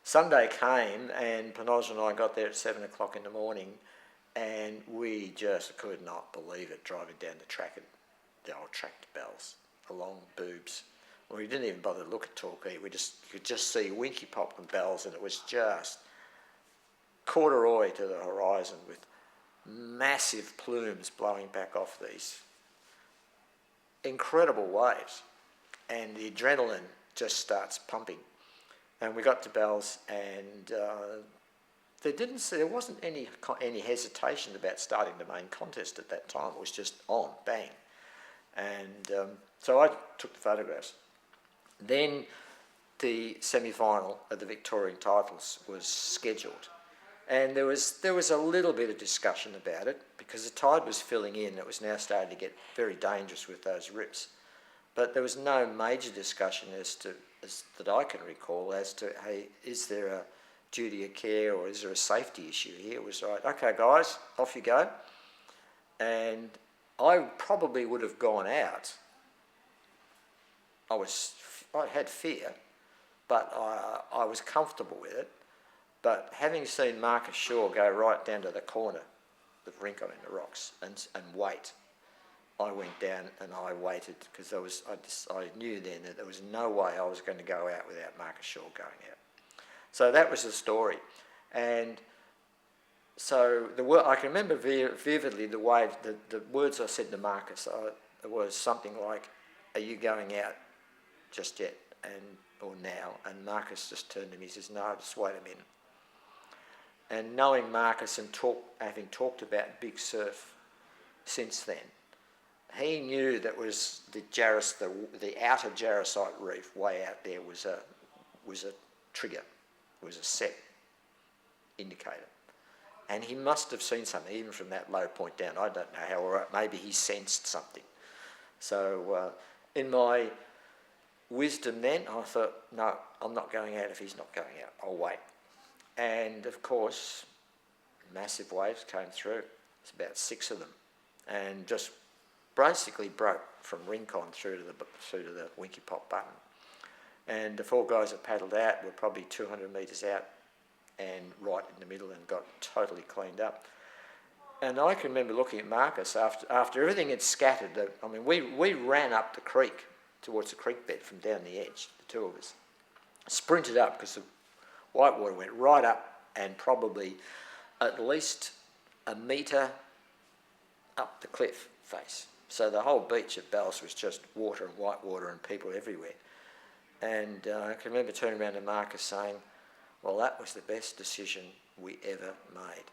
Sunday came and Penoz and I got there at 7 o'clock in the morning, and we just could not believe it driving down the track at the old track to Bells, along Boobs. Well, we didn't even bother to look at Torquay. You could just see Winky Pop and Bells, and it was just corduroy to the horizon with massive plumes blowing back off these incredible waves. And the adrenaline just starts pumping. And we got to Bells, and there wasn't any hesitation about starting the main contest at that time. It was just on, bang. And so I took the photographs. Then the semi-final of the Victorian titles was scheduled, and there was a little bit of discussion about it because the tide was filling in. It was now starting to get very dangerous with those rips, but there was no major discussion that I can recall as to, hey, is there a duty of care or is there a safety issue here? It was right, okay guys, off you go. And I probably would have gone out. I had fear, but I was comfortable with it. But having seen Marcus Shaw go right down to the corner of Rincon in the rocks and wait, I went down and I waited because I knew then that there was no way I was going to go out without Marcus Shaw going out. So that was the story. And so I can remember vividly the way the words I said to Marcus was something like, "Are you going out just yet or now?" And Marcus just turned to me and says, "No, just wait a minute." And knowing Marcus and having talked about big surf since then, he knew that was the outer Jarosite reef way out there was a trigger, was a set indicator. And he must have seen something, even from that low point down. I don't know how, or maybe he sensed something. So in my wisdom then, I thought, no, I'm not going out if he's not going out. I'll wait. And of course, massive waves came through. It's about 6 of them, and just basically broke from Rincon through to the Winky Pop button. And the 4 guys that paddled out were probably 200 metres out and right in the middle and got totally cleaned up. And I can remember looking at Marcus after everything had scattered. I mean, we ran up the creek towards the creek bed from down the edge, the 2 of us. Sprinted up because the whitewater went right up and probably at least a metre up the cliff face. So the whole beach at Bells was just water and whitewater and people everywhere. And I can remember turning around to Marcus saying, "Well, that was the best decision we ever made."